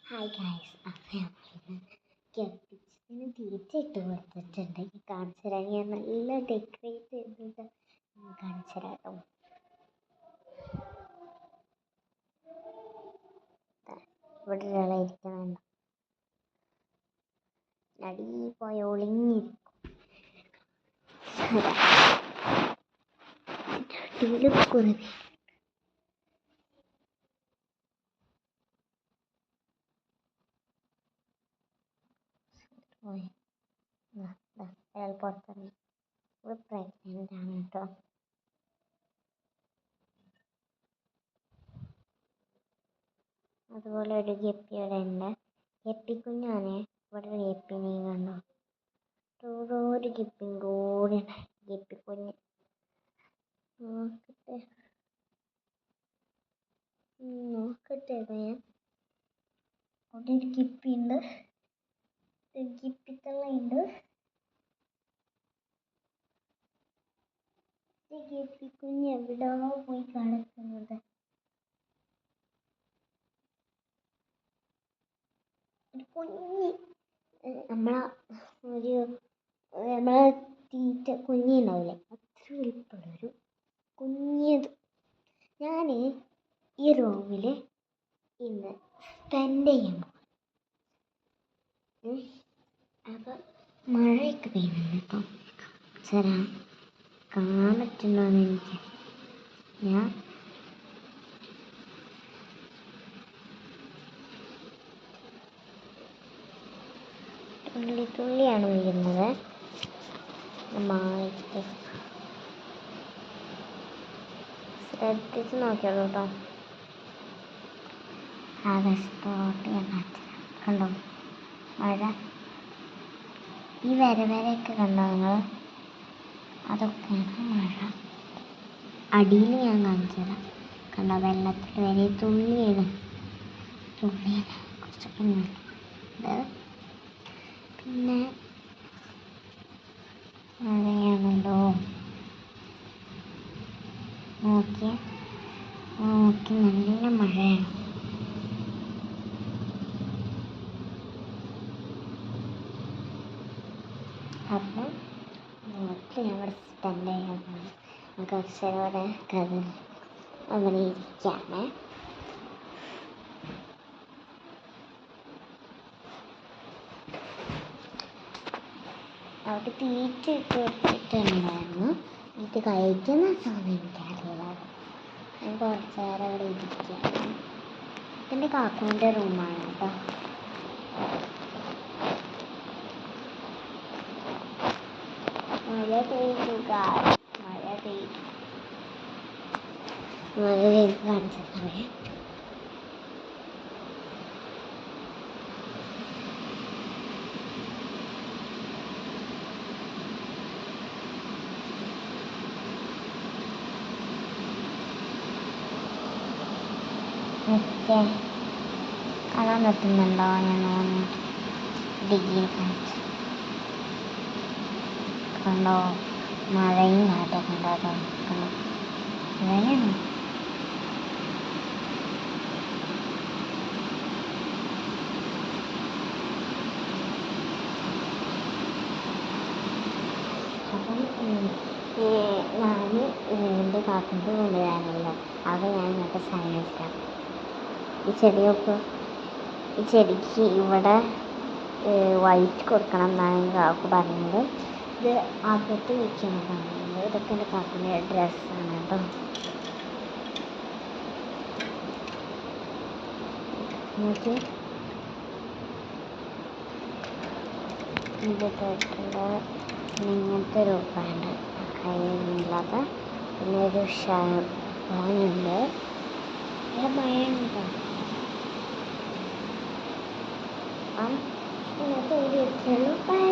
Hi guys, അപ്പം ഞാൻ ഗപ്പിച്ചിന് തീറ്റ ഇട്ട് കൊടുത്തിട്ടുണ്ട്. കാണിച്ചു തരാം. ഞാൻ നല്ല ഡെക്കറേറ്റ് ചെയ്തിട്ട് കാണിച്ചു തരാം കേട്ടോ. ഇവിടെ ഒരാളെ ഇരിക്കണുണ്ട്, അടി പോയ ഒളിഞ്ഞിരിക്കും. കുറേ അയാൾ പുറത്തിറങ്ങി. ഇവിടെ പ്രഗ്നൻ്റ് ആണ് കേട്ടോ. അതുപോലെ ഒരു ഗപ്പി ഇവിടെ ഉണ്ട്. ഗപ്പിക്കുഞ്ഞാണ്. ഇവിടെ ഒരു ഗപ്പിനെയും കണ്ടോ. ഒരു ഗപ്പിയും കൂടി ഗപ്പിക്കുഞ്ഞ് നോക്കട്ടെ ഞാൻ. അവിടെ ഒരു ഗപ്പി ഉണ്ട്, ഗപ്പിത്തള്ളയുണ്ട്. ഗപ്പിക്കുഞ്ഞ് എവിടെയോ പോയി കിടക്കുന്നത്. കുഞ്ഞി നമ്മളെ തീറ്റ കുഞ്ഞിണ്ടാവില്ലേ, അത്ര വലിപ്പമുള്ളൊരു കുഞ്ഞത്. ഞാൻ ഈ റൂമിൽ ഇന്ന് സ്പെൻഡ് ചെയ്യാൻ പോകും. അപ്പം മഴയൊക്കെ പെയ്യുന്നുണ്ട് കേട്ടോ. ചേരാ കാണാൻ പറ്റുന്നുണ്ടോയെന്ന് എനിക്ക്. ഞാൻ തുള്ളിയാണ് വീഴുന്നത്. മാറ്റി ശ്രദ്ധിച്ച് നോക്കിയോളൂ കേട്ടോ. ആകാശത്തോട്ട് ഞാൻ കണ്ടോ മഴ. ഈ വരവരയൊക്കെ കണ്ടോ നിങ്ങൾ? അതൊക്കെയാണ് മഴ. അടിയിൽ ഞാൻ കാണിച്ചു തരാം. കണ്ടോ, വെള്ളത്തിൽ വരെ തുള്ളിയാണ് കുറച്ചൊക്കെ ഉണ്ട്. പിന്നെ മഴയാണല്ലോ, നോക്കി നല്ല മഴയാണ്. അപ്പം നോക്കി ഞാൻ ഇവിടെ സ്പെൻഡ് ചെയ്യാൻ പോകും. നമുക്ക് അക്ഷരവിടെ അങ്ങനെ ഇരിക്കാണ്. അവിടെ തീറ്റ ഇട്ട് കൊടുത്തിട്ടുണ്ടായിരുന്നു. ഇത് കഴിക്കുന്ന സാധനം എനിക്കറിയില്ല. ഞാൻ കുറച്ച് നേരം അവിടെ ഇരിക്കുകയാണ്. ഇതെൻ്റെ കാക്കുവിൻ്റെ റൂമാണ് കേട്ടോ. മഴ പെയ്തു കാണിച്ചേ. കാണാൻ പറ്റുന്നുണ്ടോ? ഞാൻ ഡിഗ്രി കാണിച്ചു കണ്ടോ. മഴയും കാറ്റൊക്കെ ഉണ്ടാകോ. കണ്ടോ മഴയാണ്. അപ്പം ഞാൻ എൻ്റെ കാക്കൻ്റെ കൊണ്ടുവരാനല്ലോ. അത് ഞാൻ ഇങ്ങോട്ട് സഹായിക്കാം. ഈ ചെടിക്ക് ഇവിടെ വൈറ്റ് കൊടുക്കണം എന്നാണ് കാക്കു പറഞ്ഞത്. ഇത് അകത്ത് വെക്കണതാണ്. ഇതൊക്കെ എൻ്റെ കാക്കിൻ്റെ ഡ്രസ്സാണ് കേട്ടോ. നോക്കി ഇതൊക്കെ ഇങ്ങനത്തെ ഒരു പാൻറ് കയ്യിലില്ലാത്ത. പിന്നെ ഒരു ഷാനുണ്ട്. നല്ല മഴയുണ്ടോ. ഇന്നത്തെ വീഡിയോ ഇത്രയുള്ളൂ. ബൈ.